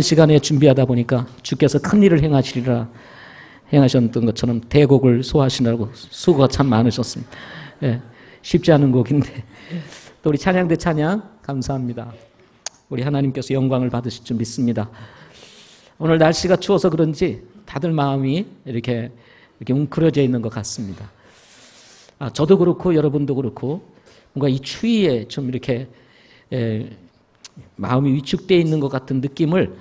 시간에 준비하다 보니까 주께서 큰 일을 행하셨던 것처럼 대곡을 소화하시느라고 수고가 참 많으셨습니다. 예, 쉽지 않은 곡인데 또 우리 찬양대 찬양 감사합니다. 우리 하나님께서 영광을 받으실 줄 믿습니다. 오늘 날씨가 추워서 그런지 다들 마음이 이렇게 웅크려져 있는 것 같습니다. 저도 그렇고 여러분도 그렇고 뭔가 이 추위에 좀 이렇게 마음이 위축되어 있는 것 같은 느낌을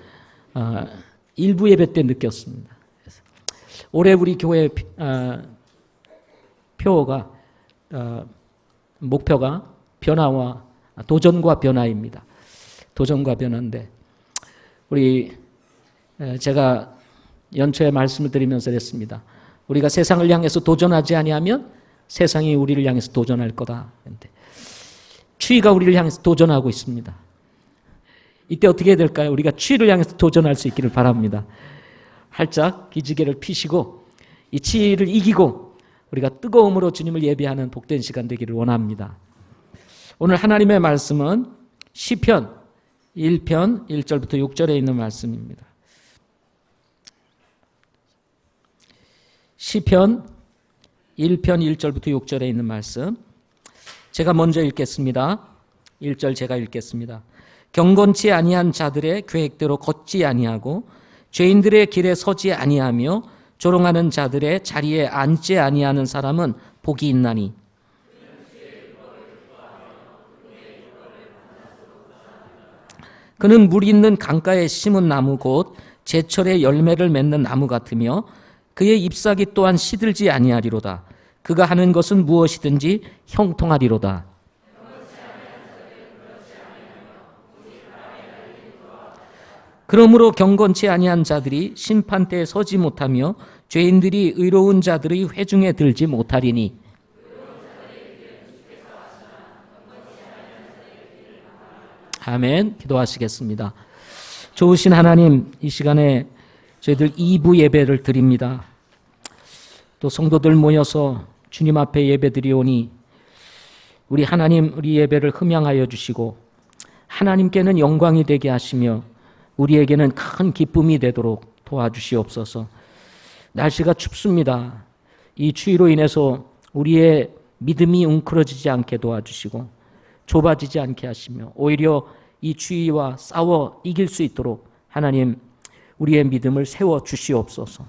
일부 예배 때 느꼈습니다. 올해 우리 교회 목표가 변화와 도전과 변화입니다. 도전과 변화인데 제가 연초에 말씀을 드리면서 그랬습니다. 우리가 세상을 향해서 도전하지 아니하면 세상이 우리를 향해서 도전할 거다. 추위가 우리를 향해서 도전하고 있습니다. 이때 어떻게 해야 될까요? 우리가 추위를 향해서 도전할 수 있기를 바랍니다. 활짝 기지개를 피시고 이 추위를 이기고 우리가 뜨거움으로 주님을 예배하는 복된 시간 되기를 원합니다. 오늘 하나님의 말씀은 시편 1편 1절부터 6절에 있는 말씀입니다. 시편 1편 1절부터 6절에 있는 말씀 제가 먼저 읽겠습니다. 1절 제가 읽겠습니다. 경건치 아니한 자들의 계획대로 걷지 아니하고 죄인들의 길에 서지 아니하며 조롱하는 자들의 자리에 앉지 아니하는 사람은 복이 있나니 그는 물 있는 강가에 심은 나무 곧 제철에 열매를 맺는 나무 같으며 그의 잎사귀 또한 시들지 아니하리로다. 그가 하는 것은 무엇이든지 형통하리로다. 그러므로 경건치 아니한 자들이 심판대에 서지 못하며 죄인들이 의로운 자들의 회중에 들지 못하리니 아멘. 기도하시겠습니다. 좋으신 하나님, 이 시간에 저희들 2부 예배를 드립니다. 또 성도들 모여서 주님 앞에 예배드리오니 우리 하나님 우리 예배를 흠양하여 주시고 하나님께는 영광이 되게 하시며 우리에게는 큰 기쁨이 되도록 도와주시옵소서. 날씨가 춥습니다. 이 추위로 인해서 우리의 믿음이 웅크러지지 않게 도와주시고 좁아지지 않게 하시며 오히려 이 추위와 싸워 이길 수 있도록 하나님 우리의 믿음을 세워 주시옵소서.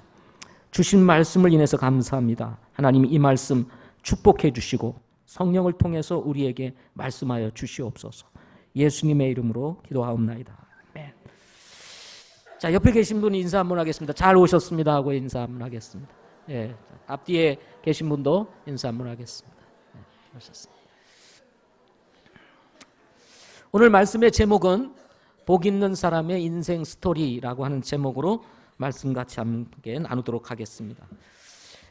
주신 말씀을 인해서 감사합니다. 하나님 이 말씀 축복해 주시고 성령을 통해서 우리에게 말씀하여 주시옵소서. 예수님의 이름으로 기도하옵나이다. 아멘. 자, 옆에 계신 분 인사 한번 하겠습니다. 잘 오셨습니다 하고 인사 한번 하겠습니다. 예, 앞뒤에 계신 분도 인사 한번 하겠습니다. 네, 오셨습니다. 오늘 말씀의 제목은 복 있는 사람의 인생 스토리라고 하는 제목으로 말씀 같이 함께 나누도록 하겠습니다.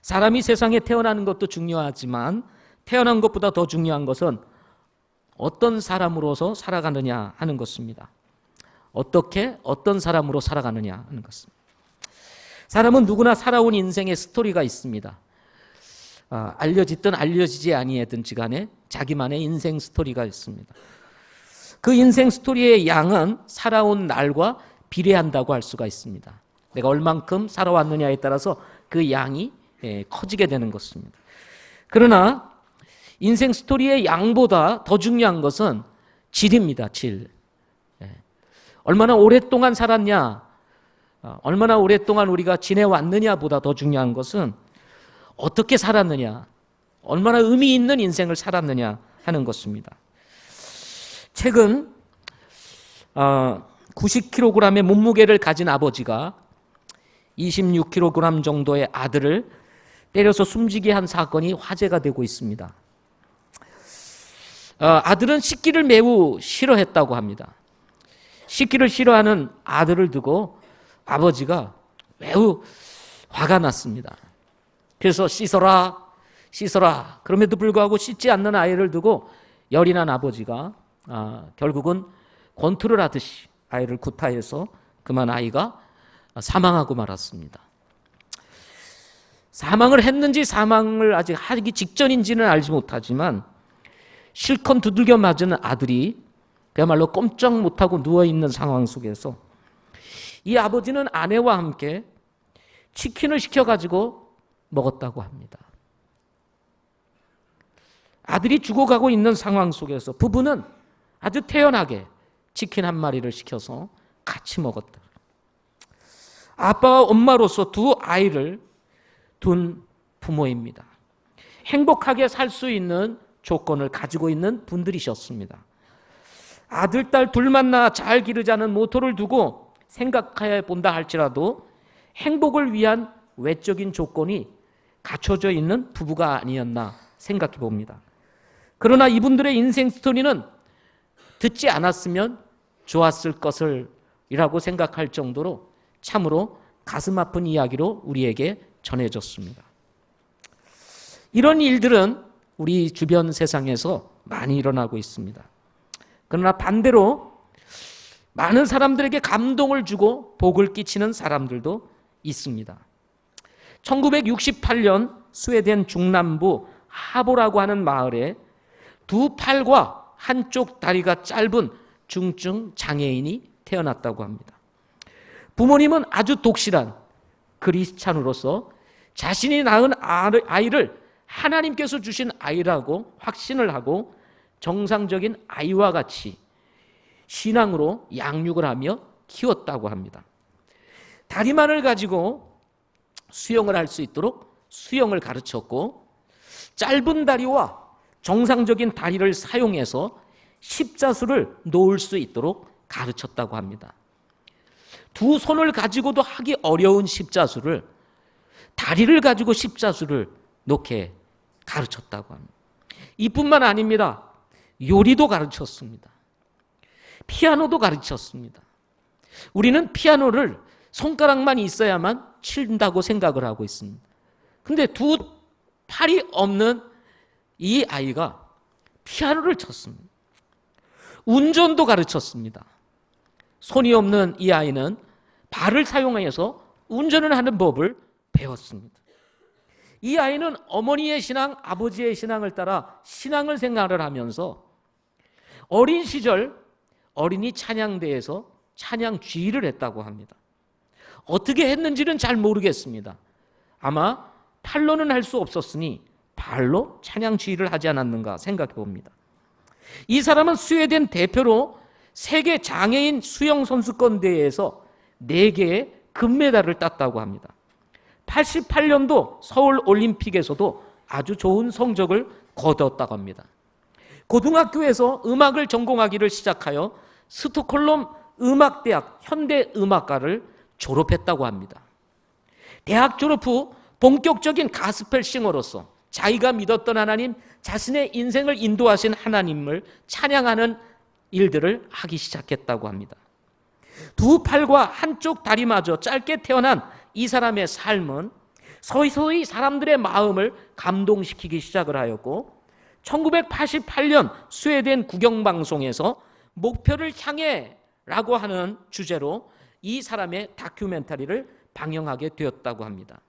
사람이 세상에 태어나는 것도 중요하지만 태어난 것보다 더 중요한 것은 어떤 사람으로서 살아가느냐 하는 것입니다. 어떻게 어떤 사람으로 살아가느냐 하는 것입니다. 사람은 누구나 살아온 인생의 스토리가 있습니다. 알려지든 알려지지 아니하든지 간에 자기만의 인생 스토리가 있습니다. 그 인생 스토리의 양은 살아온 날과 비례한다고 할 수가 있습니다. 내가 얼만큼 살아왔느냐에 따라서 그 양이 커지게 되는 것입니다. 그러나 인생 스토리의 양보다 더 중요한 것은 질입니다. 질. 얼마나 오랫동안 살았냐, 얼마나 오랫동안 우리가 지내왔느냐보다 더 중요한 것은 어떻게 살았느냐, 얼마나 의미 있는 인생을 살았느냐 하는 것입니다. 최근 90kg의 몸무게를 가진 아버지가 26kg 정도의 아들을 때려서 숨지게 한 사건이 화제가 되고 있습니다. 아들은 씻기를 매우 싫어했다고 합니다. 씻기를 싫어하는 아들을 두고 아버지가 매우 화가 났습니다. 그래서 씻어라 그럼에도 불구하고 씻지 않는 아이를 두고 열이 난 아버지가 결국은 권투를 하듯이 아이를 구타해서 그만 아이가 사망하고 말았습니다. 사망을 했는지 사망을 아직 하기 직전인지는 알지 못하지만 실컷 두들겨 맞은 아들이 그야말로 꼼짝 못하고 누워있는 상황 속에서 이 아버지는 아내와 함께 치킨을 시켜가지고 먹었다고 합니다. 아들이 죽어가고 있는 상황 속에서 부부는 아주 태연하게 치킨 한 마리를 시켜서 같이 먹었다. 아빠와 엄마로서 두 아이를 둔 부모입니다. 행복하게 살 수 있는 조건을 가지고 있는 분들이셨습니다. 아들, 딸 둘만 낳아 잘 기르자는 모토를 두고 생각해 본다 할지라도 행복을 위한 외적인 조건이 갖춰져 있는 부부가 아니었나 생각해 봅니다. 그러나 이분들의 인생 스토리는 듣지 않았으면 좋았을 것을 이라고 생각할 정도로 참으로 가슴 아픈 이야기로 우리에게 전해졌습니다. 이런 일들은 우리 주변 세상에서 많이 일어나고 있습니다. 그러나 반대로 많은 사람들에게 감동을 주고 복을 끼치는 사람들도 있습니다. 1968년 스웨덴 중남부 하보라고 하는 마을에 두 팔과 한쪽 다리가 짧은 중증 장애인이 태어났다고 합니다. 부모님은 아주 독실한 그리스찬으로서 자신이 낳은 아이를 하나님께서 주신 아이라고 확신을 하고 정상적인 아이와 같이 신앙으로 양육을 하며 키웠다고 합니다. 다리만을 가지고 수영을 할 수 있도록 수영을 가르쳤고, 짧은 다리와 정상적인 다리를 사용해서 십자수를 놓을 수 있도록 가르쳤다고 합니다. 두 손을 가지고도 하기 어려운 십자수를 다리를 가지고 십자수를 놓게 가르쳤다고 합니다. 이뿐만 아닙니다. 요리도 가르쳤습니다. 피아노도 가르쳤습니다. 우리는 피아노를 손가락만 있어야만 친다고 생각을 하고 있습니다. 근데 두 팔이 없는 이 아이가 피아노를 쳤습니다. 운전도 가르쳤습니다. 손이 없는 이 아이는 발을 사용해서 운전을 하는 법을 배웠습니다. 이 아이는 어머니의 신앙, 아버지의 신앙을 따라 신앙을 생활을 하면서 어린 시절 어린이 찬양대에서 찬양 지휘를 했다고 합니다. 어떻게 했는지는 잘 모르겠습니다. 아마 팔로는 할 수 없었으니 발로 찬양 지휘를 하지 않았는가 생각해 봅니다. 이 사람은 스웨덴 대표로 세계 장애인 수영 선수권 대회에서 4개의 금메달을 땄다고 합니다. 88년도 서울 올림픽에서도 아주 좋은 성적을 거뒀다고 합니다. 고등학교에서 음악을 전공하기를 시작하여 스톡홀름 음악대학 현대음악과를 졸업했다고 합니다. 대학 졸업 후 본격적인 가스펠 싱어로서 자기가 믿었던 하나님, 자신의 인생을 인도하신 하나님을 찬양하는 일들을 하기 시작했다고 합니다. 두 팔과 한쪽 다리마저 짧게 태어난 이 사람의 삶은 서서히 사람들의 마음을 감동시키기 시작을 하였고, 1988년 스웨덴 국영방송에서 목표를 향해 라고 하는 주제로 이 사람의 다큐멘터리를 방영하게 되었다고 합니다.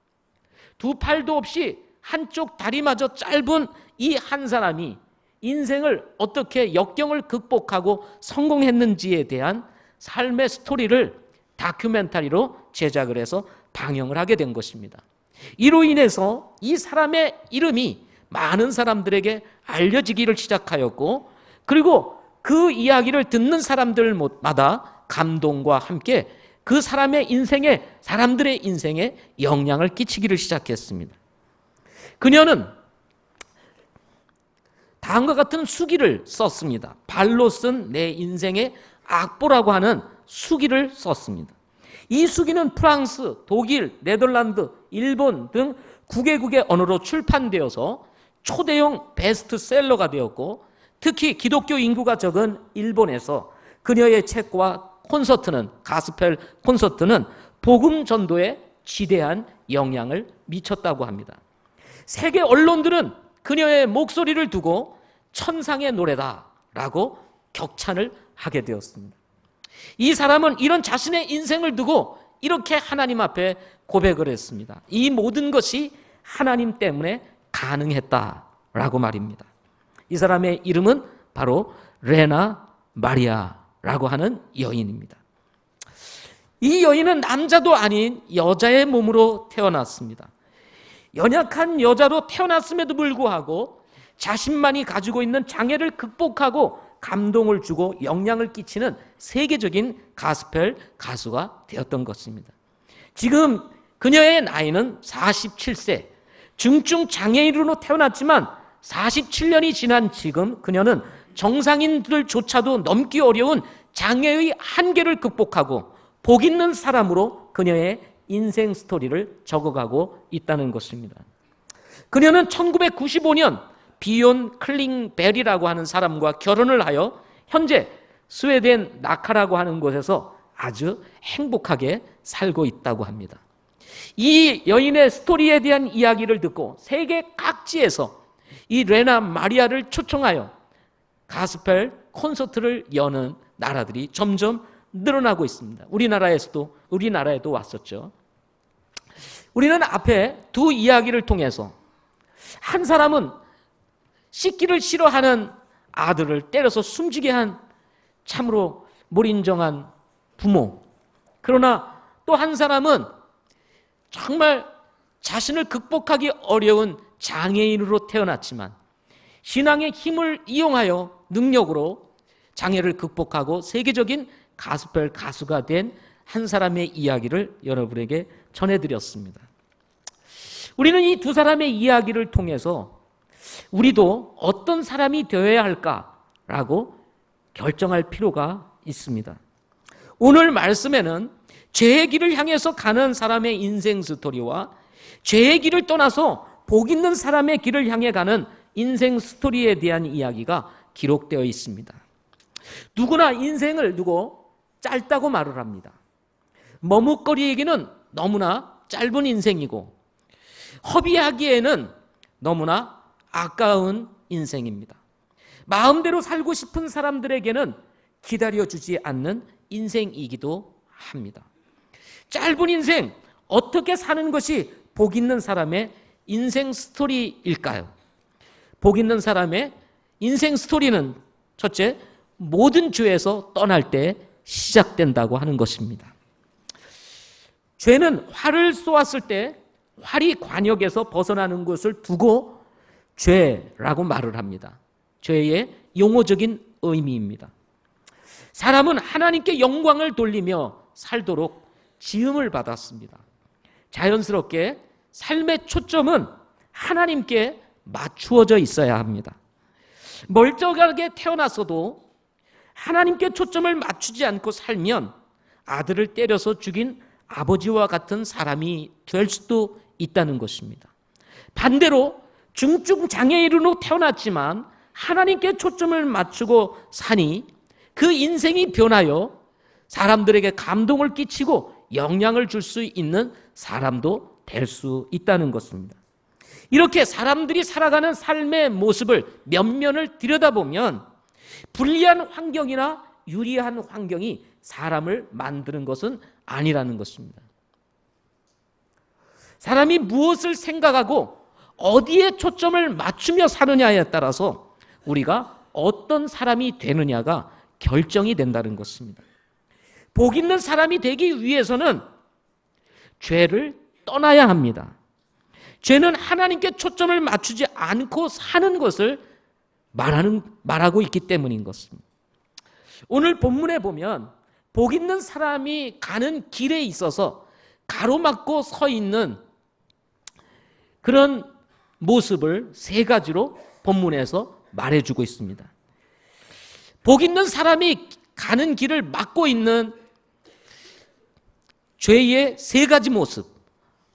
두 팔도 없이 한쪽 다리마저 짧은 이 한 사람이 인생을 어떻게 역경을 극복하고 성공했는지에 대한 삶의 스토리를 다큐멘터리로 제작을 해서 방영을 하게 된 것입니다. 이로 인해서 이 사람의 이름이 많은 사람들에게 알려지기를 시작하였고, 그리고 그 이야기를 듣는 사람들마다 감동과 함께 그 사람의 인생에, 사람들의 인생에 영향을 끼치기를 시작했습니다. 그녀는 다음과 같은 수기를 썼습니다. 발로 쓴 내 인생의 악보라고 하는 수기를 썼습니다. 이 수기는 프랑스, 독일, 네덜란드, 일본 등 9개국의 언어로 출판되어서 초대형 베스트셀러가 되었고, 특히 기독교 인구가 적은 일본에서 그녀의 책과 콘서트는, 가스펠 콘서트는 복음 전도에 지대한 영향을 미쳤다고 합니다. 세계 언론들은 그녀의 목소리를 두고 천상의 노래다라고 격찬을 하게 되었습니다. 이 사람은 이런 자신의 인생을 두고 이렇게 하나님 앞에 고백을 했습니다. 이 모든 것이 하나님 때문에 가능했다라고 말입니다. 이 사람의 이름은 바로 레나 마리아라고 하는 여인입니다. 이 여인은 남자도 아닌 여자의 몸으로 태어났습니다. 연약한 여자로 태어났음에도 불구하고 자신만이 가지고 있는 장애를 극복하고 감동을 주고 영향을 끼치는 세계적인 가스펠 가수가 되었던 것입니다. 지금 그녀의 나이는 47세, 중증 장애인으로 태어났지만 47년이 지난 지금 그녀는 정상인들조차도 넘기 어려운 장애의 한계를 극복하고 복 있는 사람으로 그녀의 인생 스토리를 적어가고 있다는 것입니다. 그녀는 1995년 비욘 클링베리라고 하는 사람과 결혼을 하여 현재 스웨덴 나카라고 하는 곳에서 아주 행복하게 살고 있다고 합니다. 이 여인의 스토리에 대한 이야기를 듣고 세계 각지에서 이 레나 마리아를 초청하여 가스펠 콘서트를 여는 나라들이 점점 늘어나고 있습니다. 우리나라에도 왔었죠. 우리는 앞에 두 이야기를 통해서 한 사람은 씻기를 싫어하는 아들을 때려서 숨지게 한 참으로 몰인정한 부모, 그러나 또 한 사람은 정말 자신을 극복하기 어려운 장애인으로 태어났지만 신앙의 힘을 이용하여 능력으로 장애를 극복하고 세계적인 가스펠 가수가 된 한 사람의 이야기를 여러분에게 전해드렸습니다. 우리는 이 두 사람의 이야기를 통해서 우리도 어떤 사람이 되어야 할까라고 결정할 필요가 있습니다. 오늘 말씀에는 죄의 길을 향해서 가는 사람의 인생 스토리와 죄의 길을 떠나서 복 있는 사람의 길을 향해 가는 인생 스토리에 대한 이야기가 기록되어 있습니다. 누구나 인생을 두고 짧다고 말을 합니다. 머뭇거리기에는 너무나 짧은 인생이고 허비하기에는 너무나 아까운 인생입니다. 마음대로 살고 싶은 사람들에게는 기다려주지 않는 인생이기도 합니다. 짧은 인생, 어떻게 사는 것이 복 있는 사람의 인생 스토리일까요? 복 있는 사람의 인생 스토리는 첫째, 모든 죄에서 떠날 때 시작된다고 하는 것입니다. 죄는 활을 쏘았을 때 활이 관역에서 벗어나는 것을 두고 죄라고 말을 합니다. 죄의 용어적인 의미입니다. 사람은 하나님께 영광을 돌리며 살도록 지음을 받았습니다. 자연스럽게 삶의 초점은 하나님께 맞추어져 있어야 합니다. 멀쩡하게 태어났어도 하나님께 초점을 맞추지 않고 살면 아들을 때려서 죽인 아버지와 같은 사람이 될 수도 있다는 것입니다. 반대로 중증 장애인으로 태어났지만 하나님께 초점을 맞추고 사니 그 인생이 변하여 사람들에게 감동을 끼치고 영향을 줄 수 있는 사람도 될 수 있다는 것입니다. 이렇게 사람들이 살아가는 삶의 모습을 면면을 들여다보면 불리한 환경이나 유리한 환경이 사람을 만드는 것은 아니라는 것입니다. 사람이 무엇을 생각하고 어디에 초점을 맞추며 사느냐에 따라서 우리가 어떤 사람이 되느냐가 결정이 된다는 것입니다. 복 있는 사람이 되기 위해서는 죄를 떠나야 합니다. 죄는 하나님께 초점을 맞추지 않고 사는 것을 말하고 있기 때문인 것입니다. 오늘 본문에 보면 복 있는 사람이 가는 길에 있어서 가로막고 서 있는 그런 모습을 세 가지로 본문에서 말해주고 있습니다. 복 있는 사람이 가는 길을 막고 있는 죄의 세 가지 모습,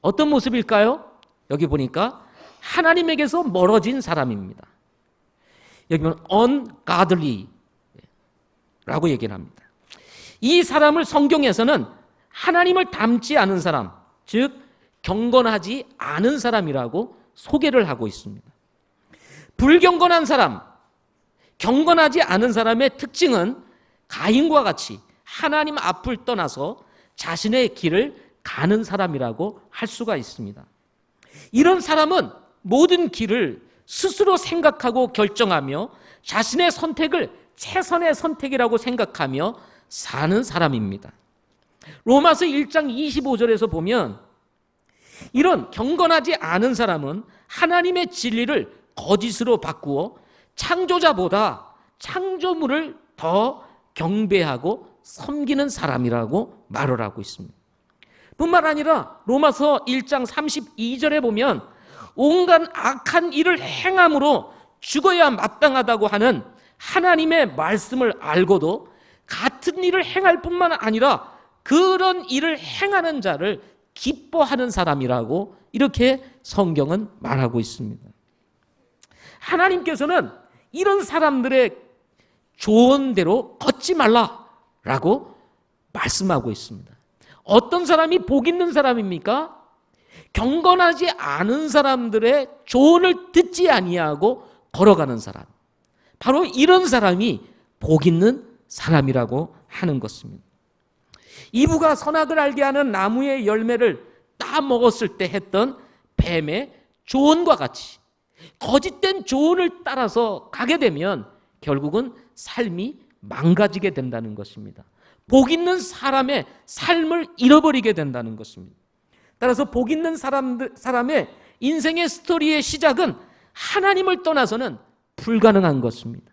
어떤 모습일까요? 여기 보니까 하나님에게서 멀어진 사람입니다. 여기 보면 ungodly 라고 얘기를 합니다. 이 사람을 성경에서는 하나님을 닮지 않은 사람, 즉 경건하지 않은 사람이라고 소개를 하고 있습니다. 불경건한 사람, 경건하지 않은 사람의 특징은 가인과 같이 하나님 앞을 떠나서 자신의 길을 가는 사람이라고 할 수가 있습니다. 이런 사람은 모든 길을 스스로 생각하고 결정하며 자신의 선택을 최선의 선택이라고 생각하며 사는 사람입니다. 로마서 1장 25절에서 보면 이런 경건하지 않은 사람은 하나님의 진리를 거짓으로 바꾸어 창조자보다 창조물을 더 경배하고 섬기는 사람이라고 말을 하고 있습니다. 뿐만 아니라 로마서 1장 32절에 보면 온갖 악한 일을 행함으로 죽어야 마땅하다고 하는 하나님의 말씀을 알고도 같은 일을 행할 뿐만 아니라 그런 일을 행하는 자를 기뻐하는 사람이라고 이렇게 성경은 말하고 있습니다. 하나님께서는 이런 사람들의 조언대로 걷지 말라라고 말씀하고 있습니다. 어떤 사람이 복 있는 사람입니까? 경건하지 않은 사람들의 조언을 듣지 아니하고 걸어가는 사람. 바로 이런 사람이 복 있는 사람이라고 하는 것입니다. 이브가 선악을 알게 하는 나무의 열매를 따 먹었을 때 했던 뱀의 조언과 같이 거짓된 조언을 따라서 가게 되면 결국은 삶이 망가지게 된다는 것입니다. 복 있는 사람의 삶을 잃어버리게 된다는 것입니다. 따라서 복 있는 사람의 인생의 스토리의 시작은 하나님을 떠나서는 불가능한 것입니다.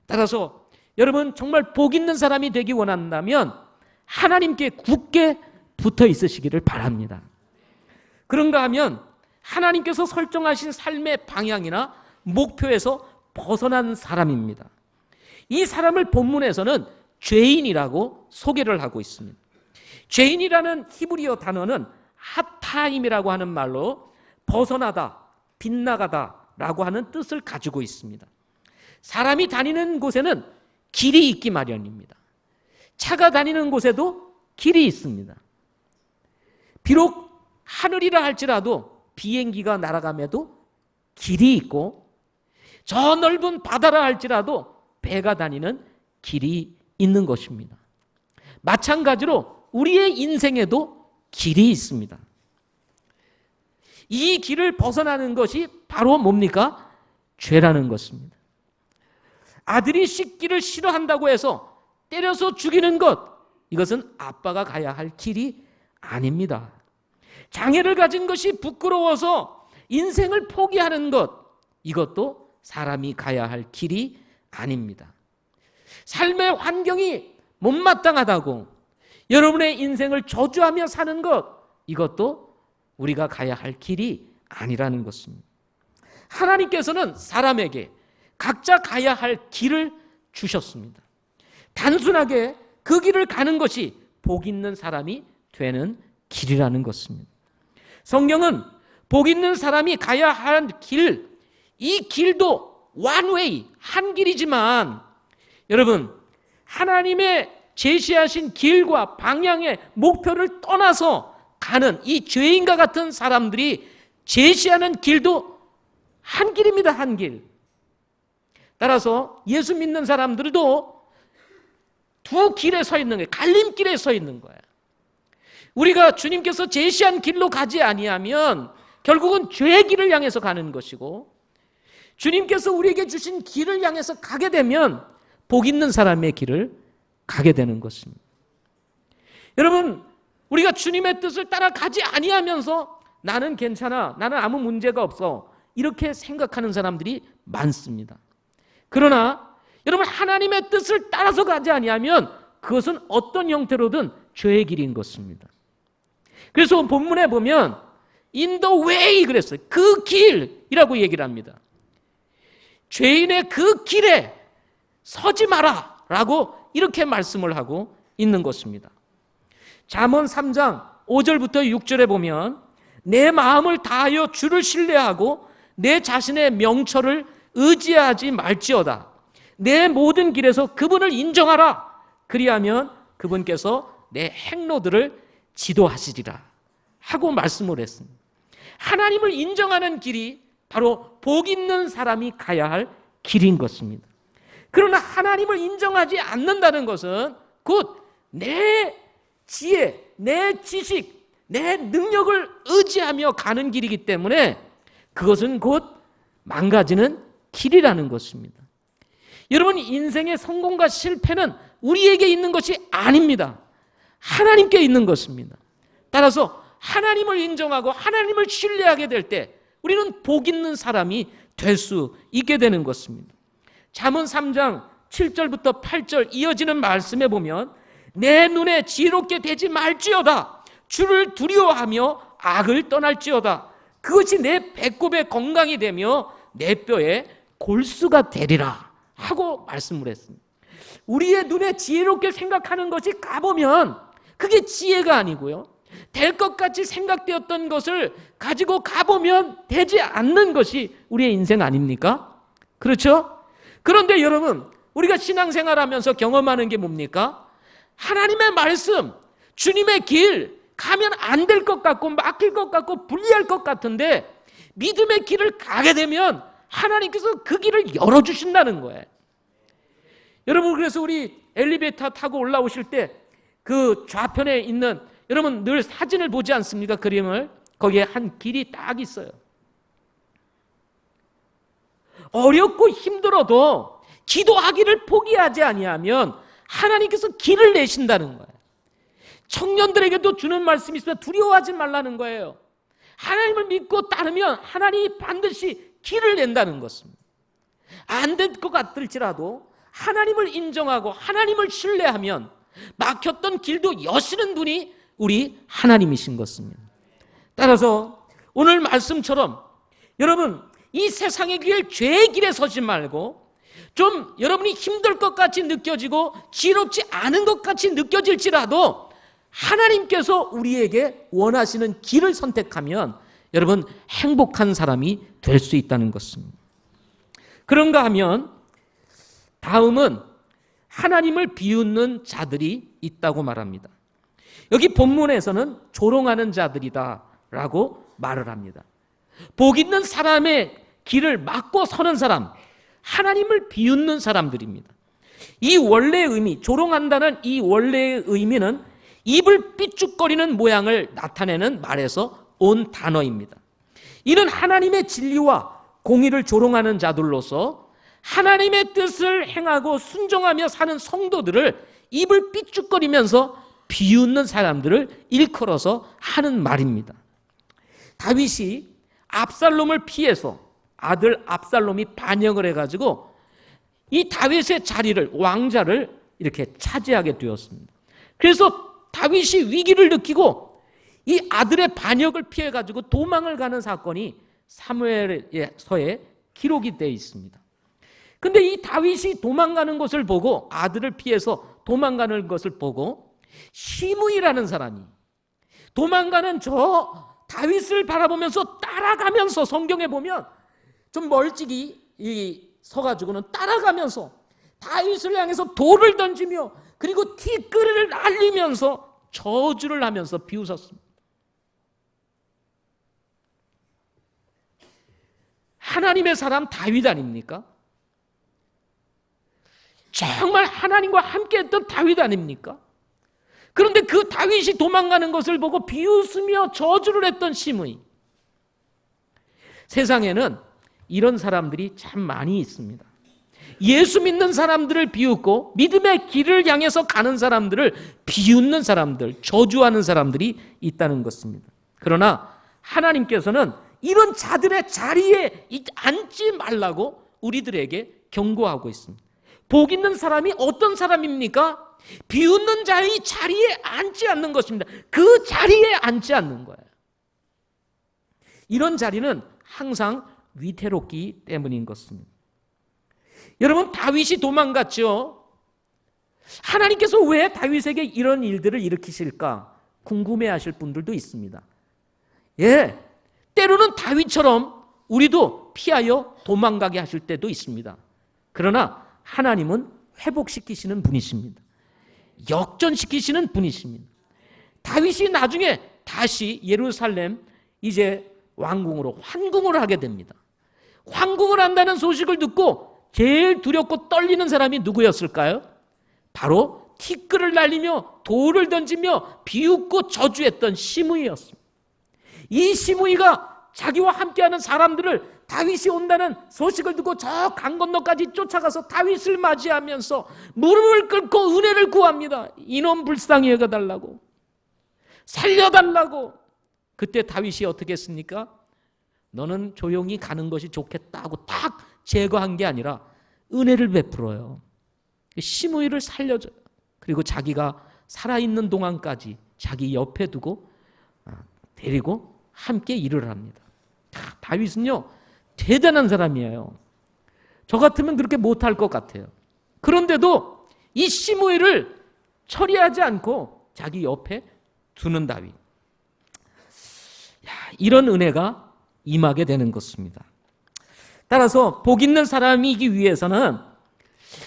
따라서 여러분 정말 복 있는 사람이 되기 원한다면 하나님께 굳게 붙어 있으시기를 바랍니다. 그런가 하면 하나님께서 설정하신 삶의 방향이나 목표에서 벗어난 사람입니다. 이 사람을 본문에서는 죄인이라고 소개를 하고 있습니다. 죄인이라는 히브리어 단어는 하타임이라고 하는 말로 벗어나다, 빗나가다라고 하는 뜻을 가지고 있습니다. 사람이 다니는 곳에는 길이 있기 마련입니다. 차가 다니는 곳에도 길이 있습니다. 비록 하늘이라 할지라도 비행기가 날아감에도 길이 있고 저 넓은 바다라 할지라도 배가 다니는 길이 있는 것입니다. 마찬가지로 우리의 인생에도 길이 있습니다. 이 길을 벗어나는 것이 바로 뭡니까? 죄라는 것입니다. 아들이 씻기를 싫어한다고 해서 때려서 죽이는 것, 이것은 아빠가 가야 할 길이 아닙니다. 장애를 가진 것이 부끄러워서 인생을 포기하는 것, 이것도 사람이 가야 할 길이 아닙니다. 삶의 환경이 못마땅하다고 여러분의 인생을 저주하며 사는 것, 이것도 우리가 가야 할 길이 아니라는 것입니다. 하나님께서는 사람에게 각자 가야 할 길을 주셨습니다. 단순하게 그 길을 가는 것이 복 있는 사람이 되는 길이라는 것입니다. 성경은 복 있는 사람이 가야 할 길, 이 길도 one way, 한 길이지만 여러분 하나님의 제시하신 길과 방향의 목표를 떠나서 가는 이 죄인과 같은 사람들이 제시하는 길도 한 길입니다. 한 길. 따라서 예수 믿는 사람들도 두 길에 서 있는 거예요. 갈림길에 서 있는 거예요. 우리가 주님께서 제시한 길로 가지 아니하면 결국은 죄의 길을 향해서 가는 것이고, 주님께서 우리에게 주신 길을 향해서 가게 되면 복 있는 사람의 길을 가게 되는 것입니다. 여러분, 우리가 주님의 뜻을 따라가지 아니하면서 나는 괜찮아, 나는 아무 문제가 없어, 이렇게 생각하는 사람들이 많습니다. 그러나 여러분, 하나님의 뜻을 따라서 가지 아니하면 그것은 어떤 형태로든 죄의 길인 것입니다. 그래서 본문에 보면 in the way 그랬어요. 그 길이라고 얘기를 합니다. 죄인의 그 길에 서지 마라 라고 이렇게 말씀을 하고 있는 것입니다. 잠언 3장 5절부터 6절에 보면 내 마음을 다하여 주를 신뢰하고 내 자신의 명철을 의지하지 말지어다. 내 모든 길에서 그분을 인정하라. 그리하면 그분께서 내 행로들을 지도하시리라 하고 말씀을 했습니다. 하나님을 인정하는 길이 바로 복 있는 사람이 가야 할 길인 것입니다. 그러나 하나님을 인정하지 않는다는 것은 곧 내 지혜, 내 지식, 내 능력을 의지하며 가는 길이기 때문에 그것은 곧 망가지는 길이라는 것입니다. 여러분, 인생의 성공과 실패는 우리에게 있는 것이 아닙니다. 하나님께 있는 것입니다. 따라서 하나님을 인정하고 하나님을 신뢰하게 될 때 우리는 복 있는 사람이 될 수 있게 되는 것입니다. 잠언 3장 7절부터 8절 이어지는 말씀에 보면 내 눈에 지혜롭게 되지 말지어다. 주를 두려워하며 악을 떠날지어다. 그것이 내 배꼽의 건강이 되며 내 뼈에 골수가 되리라 하고 말씀을 했습니다. 우리의 눈에 지혜롭게 생각하는 것이 가보면 그게 지혜가 아니고요, 될 것 같이 생각되었던 것을 가지고 가보면 되지 않는 것이 우리의 인생 아닙니까? 그렇죠? 그런데 여러분, 우리가 신앙생활하면서 경험하는 게 뭡니까? 하나님의 말씀, 주님의 길 가면 안 될 것 같고 막힐 것 같고 불리할 것 같은데 믿음의 길을 가게 되면 하나님께서 그 길을 열어주신다는 거예요. 여러분, 그래서 우리 엘리베이터 타고 올라오실 때 그 좌편에 있는, 여러분 늘 사진을 보지 않습니까? 그림을. 거기에 한 길이 딱 있어요. 어렵고 힘들어도 기도하기를 포기하지 아니하면 하나님께서 길을 내신다는 거예요. 청년들에게도 주는 말씀이 있으면 두려워하지 말라는 거예요. 하나님을 믿고 따르면 하나님이 반드시 길을 낸다는 것입니다. 안 될 것 같을지라도 하나님을 인정하고 하나님을 신뢰하면 막혔던 길도 여시는 분이 우리 하나님이신 것입니다. 따라서 오늘 말씀처럼 여러분, 이 세상의 길, 죄의 길에 서지 말고 좀 여러분이 힘들 것 같이 느껴지고 지롭지 않은 것 같이 느껴질지라도 하나님께서 우리에게 원하시는 길을 선택하면 여러분 행복한 사람이 될 수 있다는 것입니다. 그런가 하면 다음은 하나님을 비웃는 자들이 있다고 말합니다. 여기 본문에서는 조롱하는 자들이다 라고 말을 합니다. 복 있는 사람의 길을 막고 서는 사람, 하나님을 비웃는 사람들입니다. 이 원래의 의미, 조롱한다는 이 원래의 의미는 입을 삐죽거리는 모양을 나타내는 말에서 온 단어입니다. 이는 하나님의 진리와 공의를 조롱하는 자들로서 하나님의 뜻을 행하고 순종하며 사는 성도들을 입을 삐죽거리면서 비웃는 사람들을 일컬어서 하는 말입니다. 다윗이 압살롬을 피해서 아들 압살롬이 반역을 해가지고 이 다윗의 자리를, 왕자를 이렇게 차지하게 되었습니다. 그래서 다윗이 위기를 느끼고 이 아들의 반역을 피해가지고 도망을 가는 사건이 사무엘서에 기록이 되어 있습니다. 근데 이 다윗이 도망가는 것을 보고, 아들을 피해서 도망가는 것을 보고 시므이라는 사람이 도망가는 저 다윗을 바라보면서 따라가면서, 성경에 보면 좀 멀찍이 서가지고는 따라가면서 다윗을 향해서 돌을 던지며 그리고 티끌을 날리면서 저주를 하면서 비웃었습니다. 하나님의 사람 다윗 아닙니까? 정말 하나님과 함께했던 다윗 아닙니까? 그런데 그 다윗이 도망가는 것을 보고 비웃으며 저주를 했던 시므이. 세상에는 이런 사람들이 참 많이 있습니다. 예수 믿는 사람들을 비웃고 믿음의 길을 향해서 가는 사람들을 비웃는 사람들, 저주하는 사람들이 있다는 것입니다. 그러나 하나님께서는 이런 자들의 자리에 앉지 말라고 우리들에게 경고하고 있습니다. 복 있는 사람이 어떤 사람입니까? 비웃는 자의 자리에 앉지 않는 것입니다. 그 자리에 앉지 않는 거예요. 이런 자리는 항상 위태롭기 때문인 것입니다. 여러분, 다윗이 도망갔죠. 하나님께서 왜 다윗에게 이런 일들을 일으키실까 궁금해하실 분들도 있습니다. 때로는 다윗처럼 우리도 피하여 도망가게 하실 때도 있습니다. 그러나 하나님은 회복시키시는 분이십니다. 역전시키시는 분이십니다. 다윗이 나중에 다시 예루살렘 이제 왕궁으로 환궁을 하게 됩니다. 환궁을 한다는 소식을 듣고 제일 두렵고 떨리는 사람이 누구였을까요? 바로 티끌을 날리며 돌을 던지며 비웃고 저주했던 시므이였습니다. 이 시므이가 자기와 함께하는 사람들을 다윗이 온다는 소식을 듣고 저 강 건너까지 쫓아가서 다윗을 맞이하면서 무릎을 꿇고 은혜를 구합니다. 이놈 불쌍히 여겨달라고, 살려달라고. 그때 다윗이 어떻게 했습니까? 너는 조용히 가는 것이 좋겠다 하고 딱 제거한 게 아니라 은혜를 베풀어요. 시므이를 살려줘요. 그리고 자기가 살아있는 동안까지 자기 옆에 두고 데리고 함께 일을 합니다. 다윗은요, 대단한 사람이에요. 저 같으면 그렇게 못할 것 같아요. 그런데도 이 시므이를 처리하지 않고 자기 옆에 두는 다윗. 이런 은혜가 임하게 되는 것입니다. 따라서 복 있는 사람이기 위해서는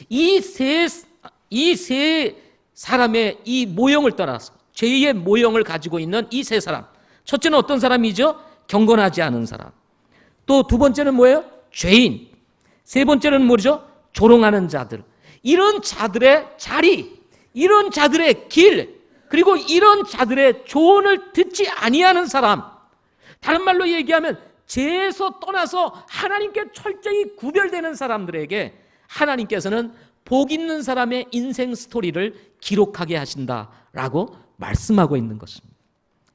이 세 사람의 이 모형을 떠나서 죄의 모형을 가지고 있는 이 세 사람. 첫째는 어떤 사람이죠? 경건하지 않은 사람. 또 두 번째는 뭐예요? 죄인. 세 번째는 뭐죠? 조롱하는 자들. 이런 자들의 자리, 이런 자들의 길, 그리고 이런 자들의 조언을 듣지 아니하는 사람. 다른 말로 얘기하면 죄에서 떠나서 하나님께 철저히 구별되는 사람들에게 하나님께서는 복 있는 사람의 인생 스토리를 기록하게 하신다라고 말씀하고 있는 것입니다.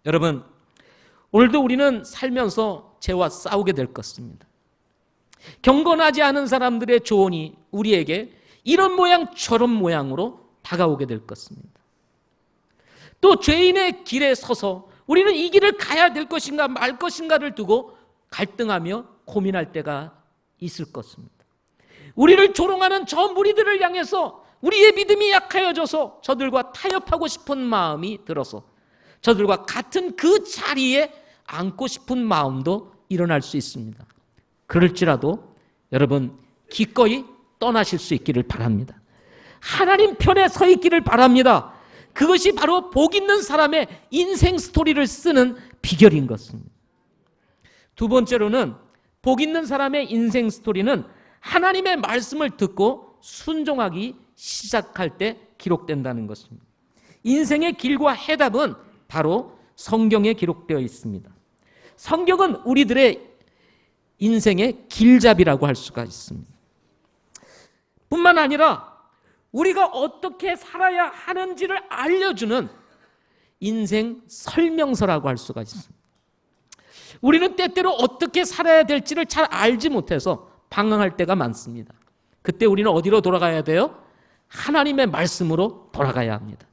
여러분, 오늘도 우리는 살면서 죄와 싸우게 될 것입니다. 경건하지 않은 사람들의 조언이 우리에게 이런 모양 저런 모양으로 다가오게 될 것입니다. 또 죄인의 길에 서서 우리는 이 길을 가야 될 것인가 말 것인가를 두고 갈등하며 고민할 때가 있을 것입니다. 우리를 조롱하는 저 무리들을 향해서 우리의 믿음이 약하여져서 저들과 타협하고 싶은 마음이 들어서 저들과 같은 그 자리에 앉고 싶은 마음도 일어날 수 있습니다. 그럴지라도 여러분 기꺼이 떠나실 수 있기를 바랍니다. 하나님 편에 서 있기를 바랍니다. 그것이 바로 복 있는 사람의 인생 스토리를 쓰는 비결인 것입니다. 두 번째로는 복 있는 사람의 인생 스토리는 하나님의 말씀을 듣고 순종하기 시작할 때 기록된다는 것입니다. 인생의 길과 해답은 바로 성경에 기록되어 있습니다. 성경은 우리들의 인생의 길잡이라고 할 수가 있습니다. 뿐만 아니라 우리가 어떻게 살아야 하는지를 알려주는 인생 설명서라고 할 수가 있습니다. 우리는 때때로 어떻게 살아야 될지를 잘 알지 못해서 방황할 때가 많습니다. 그때 우리는 어디로 돌아가야 돼요? 하나님의 말씀으로 돌아가야 합니다.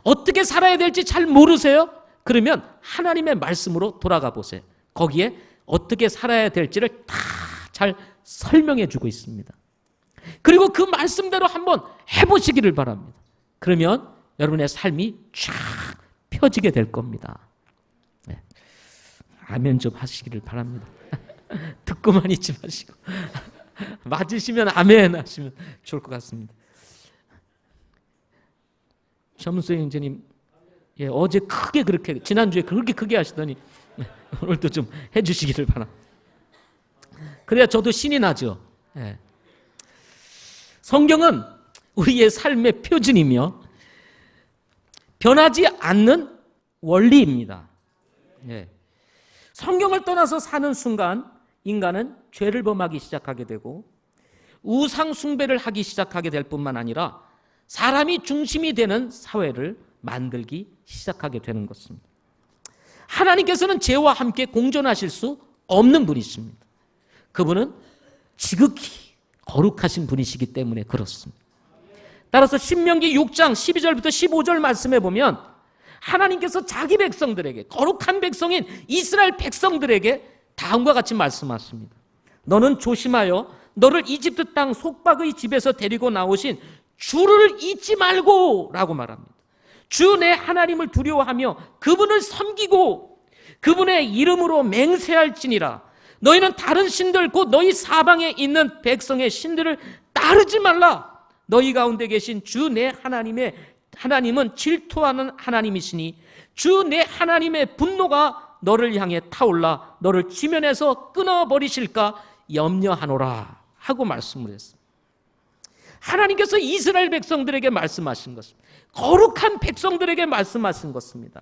어떻게 살아야 될지 잘 모르세요? 그러면 하나님의 말씀으로 돌아가 보세요. 거기에 어떻게 살아야 될지를 다 잘 설명해 주고 있습니다. 그리고 그 말씀대로 한번 해보시기를 바랍니다. 그러면 여러분의 삶이 쫙 펴지게 될 겁니다. 네. 아멘 좀 하시기를 바랍니다. 듣고만 있지 마시고 맞으시면 아멘 하시면 좋을 것 같습니다. 점수 형제님, 예, 어제 크게 그렇게 지난주에 그렇게 크게 하시더니 오늘도 좀 해주시기를 바랍니다. 그래야 저도 신이 나죠. 예. 성경은 우리의 삶의 표준이며 변하지 않는 원리입니다. 예. 성경을 떠나서 사는 순간 인간은 죄를 범하기 시작하게 되고 우상 숭배를 하기 시작하게 될 뿐만 아니라 사람이 중심이 되는 사회를 만들기 시작하게 되는 것입니다. 하나님께서는 죄와 함께 공존하실 수 없는 분이십니다. 그분은 지극히 거룩하신 분이시기 때문에 그렇습니다. 따라서 신명기 6장 12절부터 15절 말씀에 보면 하나님께서 자기 백성들에게, 거룩한 백성인 이스라엘 백성들에게 다음과 같이 말씀하십니다. 너는 조심하여 너를 이집트 땅 속박의 집에서 데리고 나오신 주를 잊지 말고 라고 말합니다. 주 내 하나님을 두려워하며 그분을 섬기고 그분의 이름으로 맹세할지니라. 너희는 다른 신들 곧 너희 사방에 있는 백성의 신들을 따르지 말라. 너희 가운데 계신 주 내 하나님은 질투하는 하나님이시니 주 내 하나님의 분노가 너를 향해 타올라 너를 지면에서 끊어버리실까 염려하노라 하고 말씀을 했습니다. 하나님께서 이스라엘 백성들에게 말씀하신 것입니다. 거룩한 백성들에게 말씀하신 것입니다.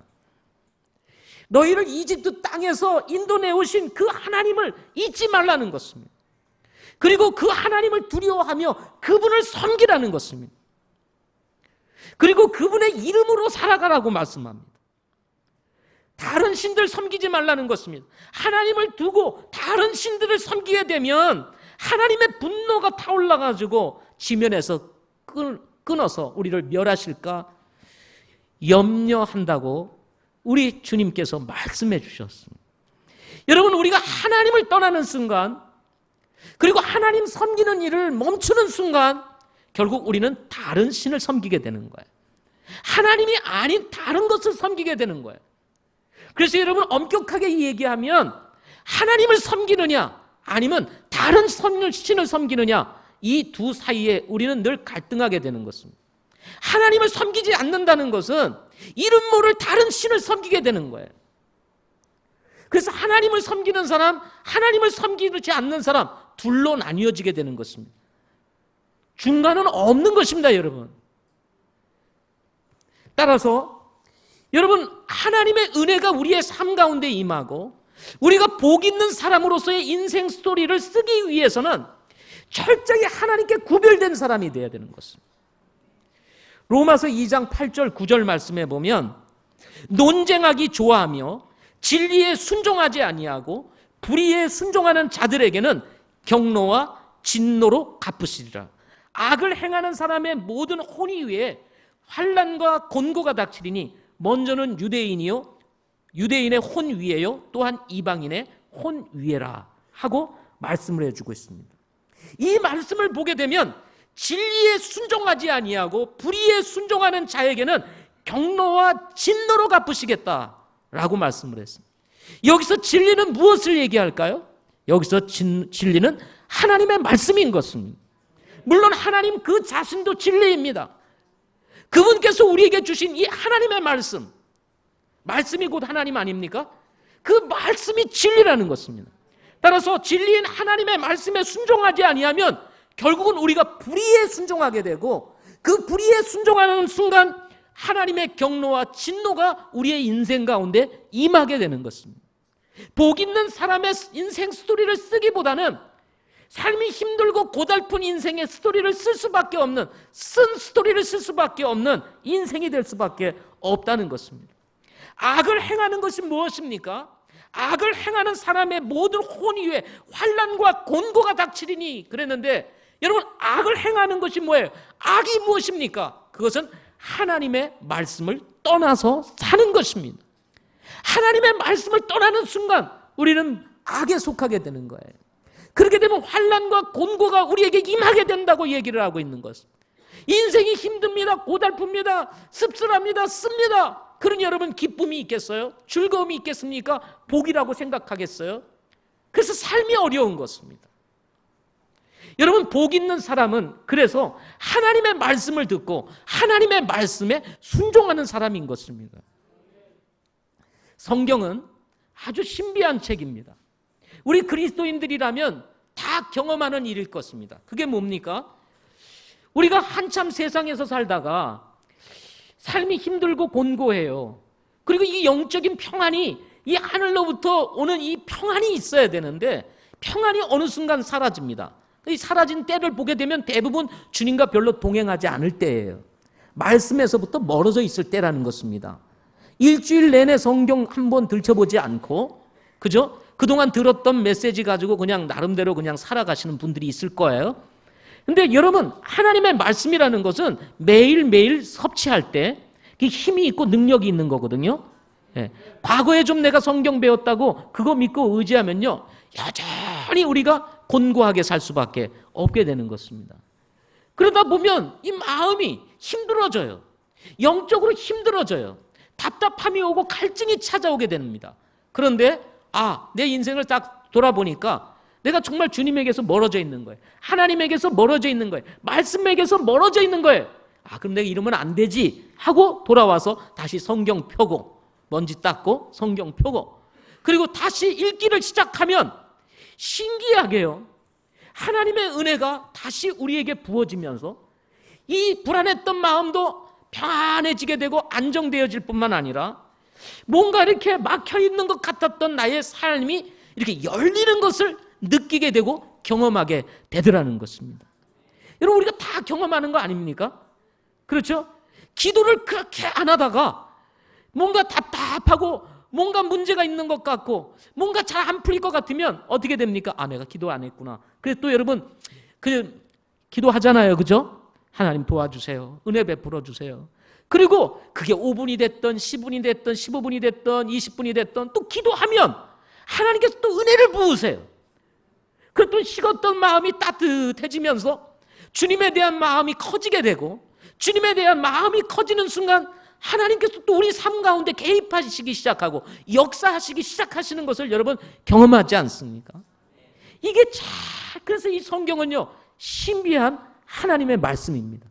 너희를 이집트 땅에서 인도내오신 그 하나님을 잊지 말라는 것입니다. 그리고 그 하나님을 두려워하며 그분을 섬기라는 것입니다. 그리고 그분의 이름으로 살아가라고 말씀합니다. 다른 신들 섬기지 말라는 것입니다. 하나님을 두고 다른 신들을 섬기게 되면 하나님의 분노가 타올라가지고 지면에서 끊어서 우리를 멸하실까 염려한다고 우리 주님께서 말씀해 주셨습니다. 여러분, 우리가 하나님을 떠나는 순간, 그리고 하나님 섬기는 일을 멈추는 순간 결국 우리는 다른 신을 섬기게 되는 거예요. 하나님이 아닌 다른 것을 섬기게 되는 거예요. 그래서 여러분, 엄격하게 얘기하면 하나님을 섬기느냐 아니면 다른 신을 섬기느냐, 이 두 사이에 우리는 늘 갈등하게 되는 것입니다. 하나님을 섬기지 않는다는 것은 이름 모를 다른 신을 섬기게 되는 거예요. 그래서 하나님을 섬기는 사람, 하나님을 섬기지 않는 사람, 둘로 나뉘어지게 되는 것입니다. 중간은 없는 것입니다, 여러분. 따라서 여러분, 하나님의 은혜가 우리의 삶 가운데 임하고 우리가 복 있는 사람으로서의 인생 스토리를 쓰기 위해서는 철저히 하나님께 구별된 사람이 되어야 되는 것입니다. 로마서 2장 8절 9절 말씀에 보면 논쟁하기 좋아하며 진리에 순종하지 아니하고 불의에 순종하는 자들에게는 경노와 진노로 갚으시리라. 악을 행하는 사람의 모든 혼의 위에 환난과 곤고가 닥치리니 먼저는 유대인의 혼 위에요, 또한 이방인의 혼 위에라 하고 말씀을 해주고 있습니다. 이 말씀을 보게 되면 진리에 순종하지 아니하고 불의에 순종하는 자에게는 경노와 진노로 갚으시겠다라고 말씀을 했습니다. 여기서 진리는 무엇을 얘기할까요? 여기서 진리는 하나님의 말씀인 것입니다. 물론 하나님 그 자신도 진리입니다. 그분께서 우리에게 주신 이 하나님의 말씀이 곧 하나님 아닙니까? 그 말씀이 진리라는 것입니다. 따라서 진리인 하나님의 말씀에 순종하지 아니하면 결국은 우리가 불의에 순종하게 되고, 그 불의에 순종하는 순간 하나님의 경노와 진노가 우리의 인생 가운데 임하게 되는 것입니다. 복 있는 사람의 인생 스토리를 쓰기보다는 삶이 힘들고 고달픈 인생의 스토리를 쓸 수밖에 없는, 스토리를 쓸 수밖에 없는 인생이 될 수밖에 없다는 것입니다. 악을 행하는 것이 무엇입니까? 악을 행하는 사람의 모든 혼이 위에 환난과 곤고가 닥치리니 그랬는데, 여러분, 악을 행하는 것이 뭐예요? 악이 무엇입니까? 그것은 하나님의 말씀을 떠나서 사는 것입니다. 하나님의 말씀을 떠나는 순간 우리는 악에 속하게 되는 거예요. 그렇게 되면 환난과 곤고가 우리에게 임하게 된다고 얘기를 하고 있는 것입니다. 인생이 힘듭니다. 고달픕니다. 씁쓸합니다. 씁니다. 그러니 여러분, 기쁨이 있겠어요? 즐거움이 있겠습니까? 복이라고 생각하겠어요? 그래서 삶이 어려운 것입니다. 여러분, 복 있는 사람은 그래서 하나님의 말씀을 듣고 하나님의 말씀에 순종하는 사람인 것입니다. 성경은 아주 신비한 책입니다. 우리 그리스도인들이라면 다 경험하는 일일 것입니다. 그게 뭡니까? 우리가 한참 세상에서 살다가 삶이 힘들고 곤고해요. 그리고 이 영적인 평안이, 이 하늘로부터 오는 이 평안이 있어야 되는데 평안이 어느 순간 사라집니다. 이 사라진 때를 보게 되면 대부분 주님과 별로 동행하지 않을 때예요. 말씀에서부터 멀어져 있을 때라는 것입니다. 일주일 내내 성경 한번 들춰보지 않고, 그죠? 그동안 들었던 메시지 가지고 그냥 나름대로 그냥 살아가시는 분들이 있을 거예요. 근데 여러분, 하나님의 말씀이라는 것은 매일매일 섭취할 때 힘이 있고 능력이 있는 거거든요. 예. 과거에 좀 내가 성경 배웠다고 그거 믿고 의지하면요, 여전히 우리가 곤고하게 살 수밖에 없게 되는 것입니다. 그러다 보면 이 마음이 힘들어져요. 영적으로 힘들어져요. 답답함이 오고 갈증이 찾아오게 됩니다. 그런데 내 인생을 딱 돌아보니까 내가 정말 주님에게서 멀어져 있는 거예요. 하나님에게서 멀어져 있는 거예요. 말씀에게서 멀어져 있는 거예요. 그럼 내가 이러면 안 되지 하고 돌아와서 다시 성경 펴고, 먼지 닦고 성경 펴고, 그리고 다시 읽기를 시작하면 신기하게요, 하나님의 은혜가 다시 우리에게 부어지면서 이 불안했던 마음도 평안해지게 되고 안정되어질 뿐만 아니라 뭔가 이렇게 막혀 있는 것 같았던 나의 삶이 이렇게 열리는 것을 느끼게 되고 경험하게 되더라는 것입니다. 여러분, 우리가 다 경험하는 거 아닙니까? 그렇죠? 기도를 그렇게 안 하다가 뭔가 답답하고 뭔가 문제가 있는 것 같고 뭔가 잘 안 풀릴 것 같으면 어떻게 됩니까? 아, 내가 기도 안 했구나. 그래서 또 여러분 기도하잖아요. 그죠? 하나님 도와주세요. 은혜 베풀어 주세요. 그리고 그게 5분이 됐던 10분이 됐던 15분이 됐던 20분이 됐던 또 기도하면 하나님께서 또 은혜를 부으세요. 그리고 또 식었던 마음이 따뜻해지면서 주님에 대한 마음이 커지게 되고 주님에 대한 마음이 커지는 순간 하나님께서 또 우리 삶 가운데 개입하시기 시작하고 역사하시기 시작하시는 것을 여러분 경험하지 않습니까? 이게 그래서 이 성경은요 신비한 하나님의 말씀입니다.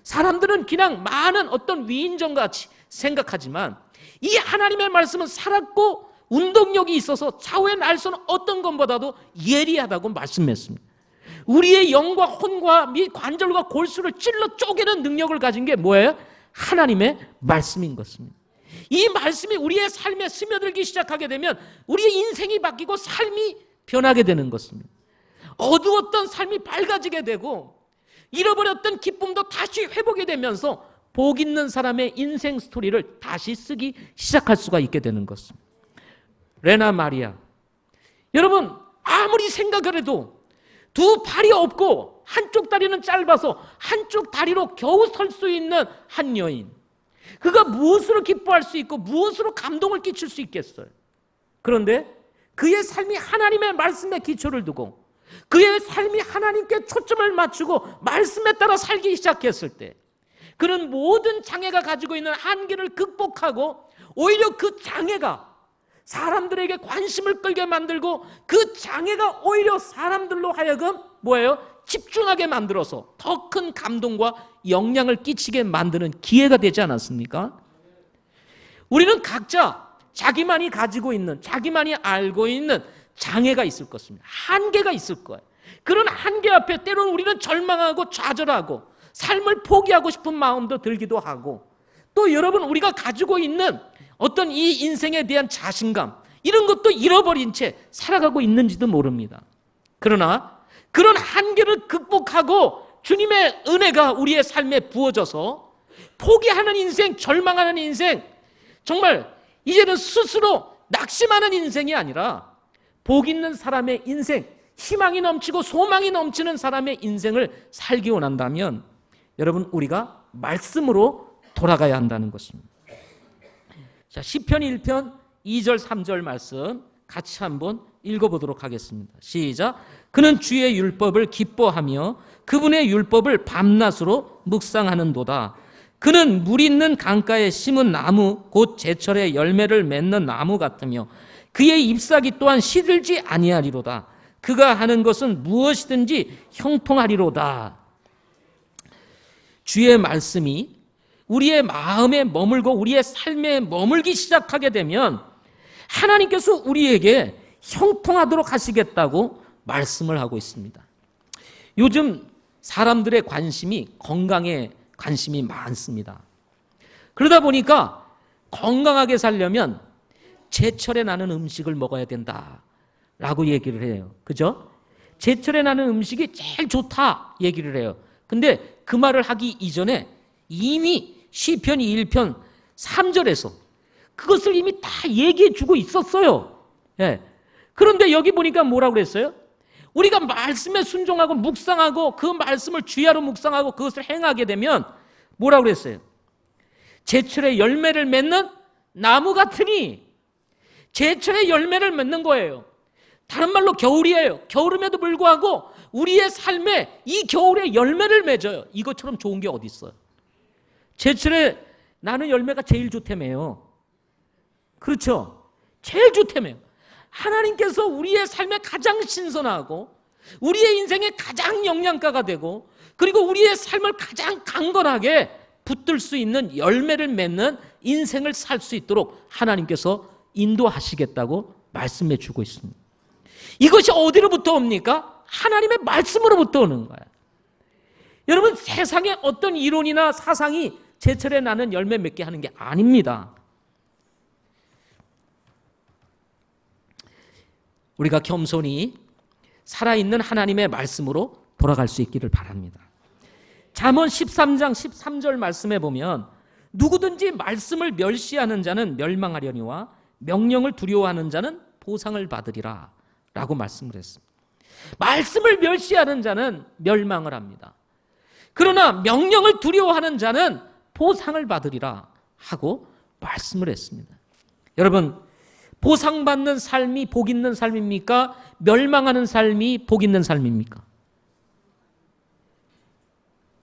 사람들은 그냥 많은 어떤 위인전같이 생각하지만 이 하나님의 말씀은 살았고 운동력이 있어서 좌우에 날 수는 어떤 것보다도 예리하다고 말씀했습니다. 우리의 영과 혼과 및 관절과 골수를 찔러 쪼개는 능력을 가진 게 뭐예요? 하나님의 말씀인 것입니다. 이 말씀이 우리의 삶에 스며들기 시작하게 되면 우리의 인생이 바뀌고 삶이 변하게 되는 것입니다. 어두웠던 삶이 밝아지게 되고 잃어버렸던 기쁨도 다시 회복이 되면서 복 있는 사람의 인생 스토리를 다시 쓰기 시작할 수가 있게 되는 것입니다. 레나 마리아, 여러분 아무리 생각을 해도 두 발이 없고 한쪽 다리는 짧아서 한쪽 다리로 겨우 설 수 있는 한 여인, 그가 무엇으로 기뻐할 수 있고 무엇으로 감동을 끼칠 수 있겠어요? 그런데 그의 삶이 하나님의 말씀에 기초를 두고 그의 삶이 하나님께 초점을 맞추고 말씀에 따라 살기 시작했을 때 그는 모든 장애가 가지고 있는 한계를 극복하고 오히려 그 장애가 사람들에게 관심을 끌게 만들고 그 장애가 오히려 사람들로 하여금 뭐예요? 집중하게 만들어서 더 큰 감동과 영향을 끼치게 만드는 기회가 되지 않았습니까? 우리는 각자 자기만이 가지고 있는, 자기만이 알고 있는 장애가 있을 것입니다. 한계가 있을 거예요. 그런 한계 앞에 때로는 우리는 절망하고 좌절하고 삶을 포기하고 싶은 마음도 들기도 하고 또 여러분 우리가 가지고 있는 어떤 이 인생에 대한 자신감 이런 것도 잃어버린 채 살아가고 있는지도 모릅니다. 그러나 그런 한계를 극복하고 주님의 은혜가 우리의 삶에 부어져서 포기하는 인생, 절망하는 인생, 정말 이제는 스스로 낙심하는 인생이 아니라 복 있는 사람의 인생, 희망이 넘치고 소망이 넘치는 사람의 인생을 살기 원한다면 여러분 우리가 말씀으로 돌아가야 한다는 것입니다. 자, 시편 1편 2절 3절 말씀 같이 한번 읽어보도록 하겠습니다. 시작. 그는 주의 율법을 기뻐하며 그분의 율법을 밤낮으로 묵상하는도다. 그는 물 있는 강가에 심은 나무 곧 제철에 열매를 맺는 나무 같으며 그의 잎사귀 또한 시들지 아니하리로다. 그가 하는 것은 무엇이든지 형통하리로다. 주의 말씀이 우리의 마음에 머물고 우리의 삶에 머물기 시작하게 되면 하나님께서 우리에게 형통하도록 하시겠다고 말씀을 하고 있습니다. 요즘 사람들의 관심이 건강에 관심이 많습니다. 그러다 보니까 건강하게 살려면 제철에 나는 음식을 먹어야 된다라고 얘기를 해요. 그죠? 제철에 나는 음식이 제일 좋다 얘기를 해요. 근데 그 말을 하기 이전에 이미 시편 1편 3절에서 그것을 이미 다 얘기해 주고 있었어요. 예. 그런데 여기 보니까 뭐라고 그랬어요? 우리가 말씀에 순종하고 묵상하고 그 말씀을 주야로 묵상하고 그것을 행하게 되면 뭐라고 그랬어요? 제철에 열매를 맺는 나무 같으니 제철에 열매를 맺는 거예요. 다른 말로 겨울이에요. 겨울임에도 불구하고 우리의 삶에 이 겨울에 열매를 맺어요. 이것처럼 좋은 게 어디 있어요? 제철에 나는 열매가 제일 좋다며요. 그렇죠? 제일 좋다며요. 하나님께서 우리의 삶에 가장 신선하고 우리의 인생에 가장 영양가가 되고 그리고 우리의 삶을 가장 강건하게 붙들 수 있는 열매를 맺는 인생을 살 수 있도록 하나님께서 인도하시겠다고 말씀해 주고 있습니다. 이것이 어디로부터 옵니까? 하나님의 말씀으로부터 오는 거예요. 여러분 세상에 어떤 이론이나 사상이 제철에 나는 열매 맺게 하는 게 아닙니다. 우리가 겸손히 살아있는 하나님의 말씀으로 돌아갈 수 있기를 바랍니다. 잠언 13장 13절 말씀에 보면 누구든지 말씀을 멸시하는 자는 멸망하려니와 명령을 두려워하는 자는 보상을 받으리라 라고 말씀을 했습니다. 말씀을 멸시하는 자는 멸망을 합니다. 그러나 명령을 두려워하는 자는 보상을 받으리라 하고 말씀을 했습니다. 여러분, 보상받는 삶이 복 있는 삶입니까? 멸망하는 삶이 복 있는 삶입니까?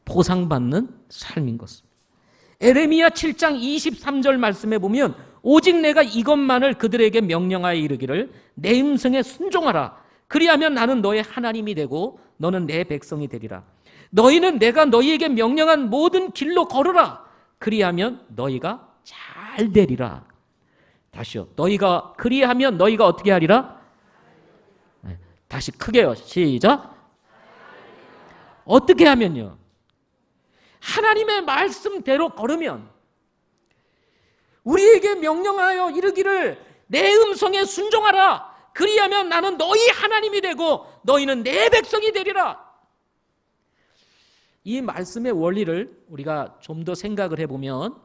보상받는 삶인 것입니다. 에레미야 7장 23절 말씀에 보면 오직 내가 이것만을 그들에게 명령하여 이르기를 내 음성에 순종하라. 그리하면 나는 너의 하나님이 되고 너는 내 백성이 되리라. 너희는 내가 너희에게 명령한 모든 길로 걸으라. 그리하면 너희가 잘 되리라. 다시요. 너희가 그리하면 너희가 어떻게 하리라? 다시 크게요. 시작. 어떻게 하면요? 하나님의 말씀대로 걸으면, 우리에게 명령하여 이르기를 내 음성에 순종하라. 그리하면 나는 너희 하나님이 되고 너희는 내 백성이 되리라. 이 말씀의 원리를 우리가 좀 더 생각을 해보면,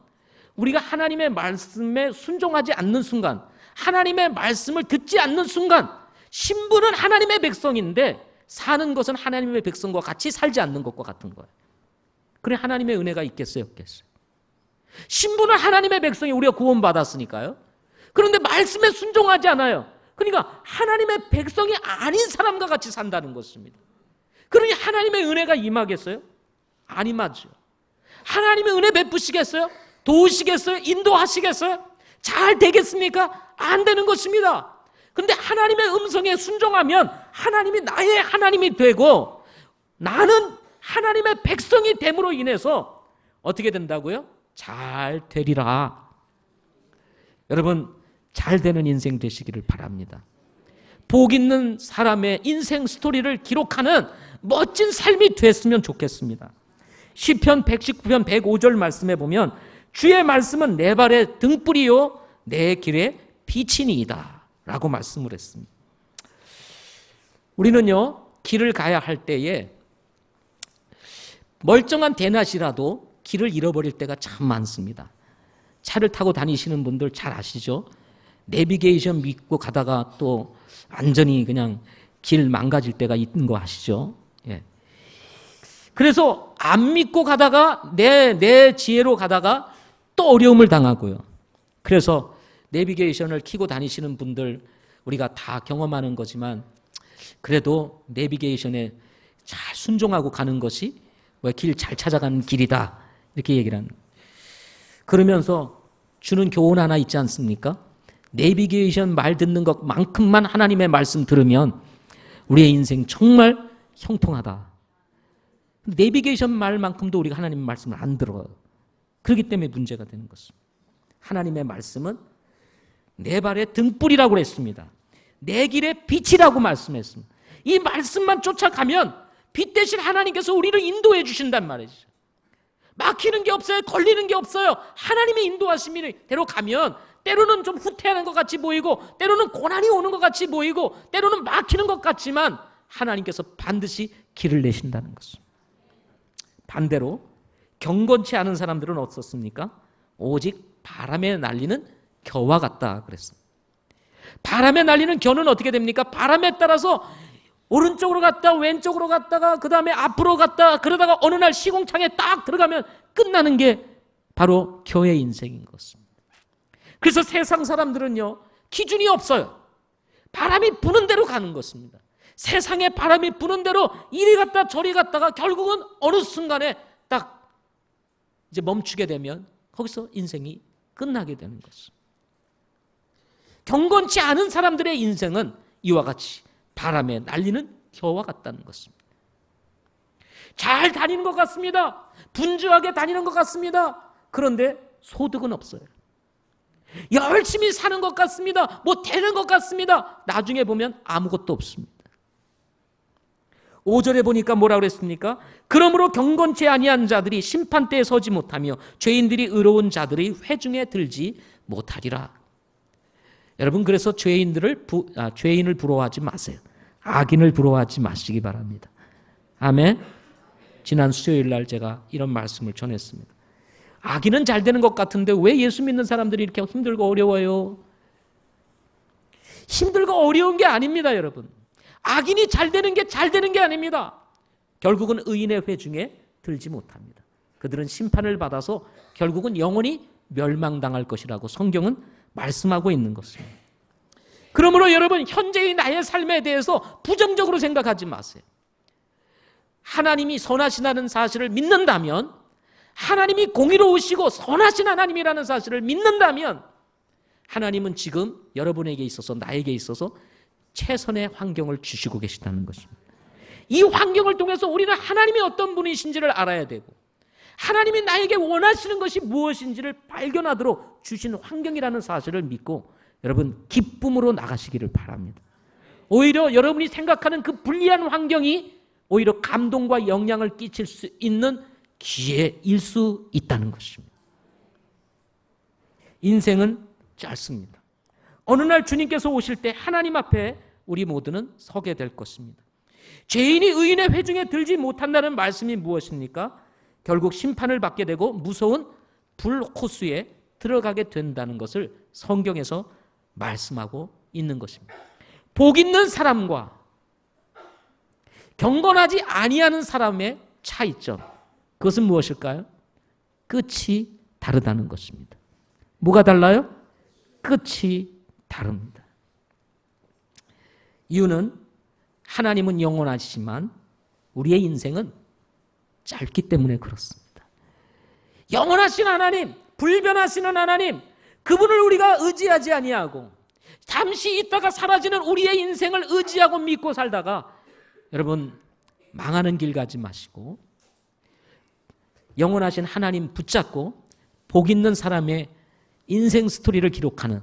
우리가 하나님의 말씀에 순종하지 않는 순간, 하나님의 말씀을 듣지 않는 순간, 신부는 하나님의 백성인데 사는 것은 하나님의 백성과 같이 살지 않는 것과 같은 거예요. 그래 하나님의 은혜가 있겠어요, 없겠어요? 신부는 하나님의 백성이, 우리가 구원받았으니까요. 그런데 말씀에 순종하지 않아요. 그러니까 하나님의 백성이 아닌 사람과 같이 산다는 것입니다. 그러니 하나님의 은혜가 임하겠어요? 안 임하죠. 하나님의 은혜 베푸시겠어요? 도우시겠어요? 인도하시겠어요? 잘 되겠습니까? 안 되는 것입니다. 그런데 하나님의 음성에 순종하면 하나님이 나의 하나님이 되고 나는 하나님의 백성이 됨으로 인해서 어떻게 된다고요? 잘 되리라. 여러분, 잘 되는 인생 되시기를 바랍니다. 복 있는 사람의 인생 스토리를 기록하는 멋진 삶이 됐으면 좋겠습니다. 시편 119편 105절 말씀에 보면 주의 말씀은 내 발의 등불이요 내 길의 빛이니이다 라고 말씀을 했습니다. 우리는요, 길을 가야 할 때에 멀쩡한 대낮이라도 길을 잃어버릴 때가 참 많습니다. 차를 타고 다니시는 분들 잘 아시죠? 내비게이션 믿고 가다가 또 완전히 그냥 길 망가질 때가 있는 거 아시죠? 예. 그래서 안 믿고 가다가 내 지혜로 가다가 또 어려움을 당하고요. 그래서 내비게이션을 켜고 다니시는 분들 우리가 다 경험하는 거지만 그래도 내비게이션에 잘 순종하고 가는 것이 길 잘 찾아가는 길이다 이렇게 얘기를 하는. 그러면서 주는 교훈 하나 있지 않습니까? 내비게이션 말 듣는 것만큼만 하나님의 말씀 들으면 우리의 인생 정말 형통하다. 내비게이션 말만큼도 우리가 하나님의 말씀을 안 들어요. 그렇기 때문에 문제가 되는 것입니다. 하나님의 말씀은 내 발의 등불이라고 그랬습니다. 내 길의 빛이라고 말씀했습니다. 이 말씀만 쫓아가면 빛 대신 하나님께서 우리를 인도해 주신단 말이죠. 막히는 게 없어요. 걸리는 게 없어요. 하나님의 인도하심대로 가면 때로는 좀 후퇴하는 것 같이 보이고 때로는 고난이 오는 것 같이 보이고 때로는 막히는 것 같지만 하나님께서 반드시 길을 내신다는 것입니다. 반대로 경건치 않은 사람들은 어떻습니까? 오직 바람에 날리는 겨와 같다 그랬습니다. 바람에 날리는 겨는 어떻게 됩니까? 바람에 따라서 오른쪽으로 갔다 왼쪽으로 갔다가 그 다음에 앞으로 갔다 그러다가 어느 날 시궁창에 딱 들어가면 끝나는 게 바로 겨의 인생인 것입니다. 그래서 세상 사람들은요 기준이 없어요. 바람이 부는 대로 가는 것입니다. 세상에 바람이 부는 대로 이리 갔다 저리 갔다가 결국은 어느 순간에 딱 이제 멈추게 되면 거기서 인생이 끝나게 되는 것입니다. 경건치 않은 사람들의 인생은 이와 같이 바람에 날리는 겨와 같다는 것입니다. 잘 다니는 것 같습니다. 분주하게 다니는 것 같습니다. 그런데 소득은 없어요. 열심히 사는 것 같습니다. 뭐 되는 것 같습니다. 나중에 보면 아무것도 없습니다. 5절에 보니까 뭐라고 그랬습니까? 그러므로 경건치 아니한 자들이 심판대에 서지 못하며 죄인들이 의로운 자들의 회중에 들지 못하리라. 여러분 그래서 죄인을 부러워하지 마세요. 악인을 부러워하지 마시기 바랍니다. 아멘. 지난 수요일 날 제가 이런 말씀을 전했습니다. 악인은 잘 되는 것 같은데 왜 예수 믿는 사람들이 이렇게 힘들고 어려워요? 힘들고 어려운 게 아닙니다, 여러분. 악인이 잘 되는 게 아닙니다. 결국은 의인의 회중에 들지 못합니다. 그들은 심판을 받아서 결국은 영원히 멸망당할 것이라고 성경은 말씀하고 있는 것입니다. 그러므로 여러분 현재의 나의 삶에 대해서 부정적으로 생각하지 마세요. 하나님이 선하시다는 사실을 믿는다면, 하나님이 공의로우시고 선하신 하나님이라는 사실을 믿는다면 하나님은 지금 여러분에게 있어서, 나에게 있어서 최선의 환경을 주시고 계시다는 것입니다. 이 환경을 통해서 우리는 하나님이 어떤 분이신지를 알아야 되고, 하나님이 나에게 원하시는 것이 무엇인지를 발견하도록 주신 환경이라는 사실을 믿고 여러분 기쁨으로 나가시기를 바랍니다. 오히려 여러분이 생각하는 그 불리한 환경이 오히려 감동과 영향을 끼칠 수 있는 기회일 수 있다는 것입니다. 인생은 짧습니다. 어느 날 주님께서 오실 때 하나님 앞에 우리 모두는 서게 될 것입니다. 죄인이 의인의 회중에 들지 못한다는 말씀이 무엇입니까? 결국 심판을 받게 되고 무서운 불호수에 들어가게 된다는 것을 성경에서 말씀하고 있는 것입니다. 복 있는 사람과 경건하지 아니하는 사람의 차이점, 그것은 무엇일까요? 끝이 다르다는 것입니다. 뭐가 달라요? 끝이 다릅니다. 이유는 하나님은 영원하시지만 우리의 인생은 짧기 때문에 그렇습니다. 영원하신 하나님, 불변하시는 하나님, 그분을 우리가 의지하지 아니하고 잠시 있다가 사라지는 우리의 인생을 의지하고 믿고 살다가 여러분 망하는 길 가지 마시고 영원하신 하나님 붙잡고 복 있는 사람의 인생 스토리를 기록하는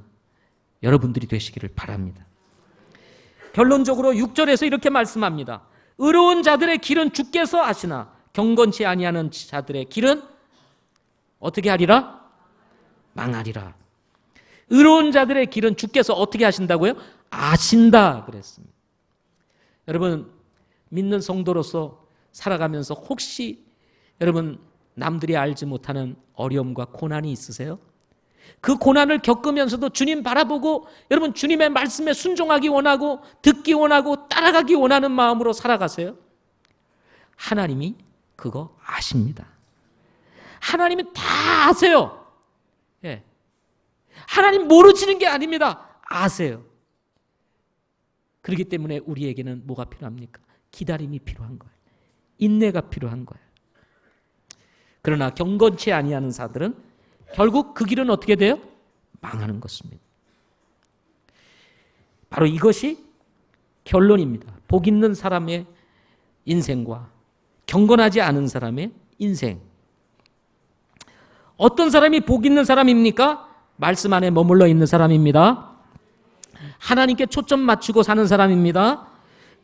여러분들이 되시기를 바랍니다. 결론적으로 6절에서 이렇게 말씀합니다. 의로운 자들의 길은 주께서 아시나 경건치 아니하는 자들의 길은 어떻게 하리라? 망하리라. 의로운 자들의 길은 주께서 어떻게 하신다고요? 아신다 그랬습니다. 여러분 믿는 성도로서 살아가면서 혹시 여러분 남들이 알지 못하는 어려움과 고난이 있으세요? 그 고난을 겪으면서도 주님 바라보고 여러분 주님의 말씀에 순종하기 원하고 듣기 원하고 따라가기 원하는 마음으로 살아가세요? 하나님이 그거 아십니다. 하나님은 다 아세요. 예. 하나님 모르시는 게 아닙니다. 아세요. 그렇기 때문에 우리에게는 뭐가 필요합니까? 기다림이 필요한 거예요. 인내가 필요한 거예요. 그러나 경건치 아니하는 자들은 결국 그 길은 어떻게 돼요? 망하는 것입니다. 바로 이것이 결론입니다. 복 있는 사람의 인생과 경건하지 않은 사람의 인생. 어떤 사람이 복 있는 사람입니까? 말씀 안에 머물러 있는 사람입니다. 하나님께 초점 맞추고 사는 사람입니다.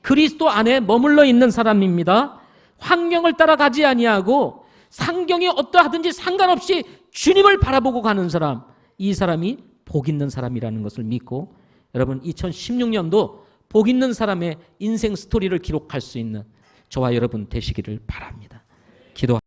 그리스도 안에 머물러 있는 사람입니다. 환경을 따라가지 아니하고 상경이 어떠하든지 상관없이 주님을 바라보고 가는 사람, 이 사람이 복 있는 사람이라는 것을 믿고 여러분 2016년도 복 있는 사람의 인생 스토리를 기록할 수 있는 저와 여러분 되시기를 바랍니다. 기도합니다.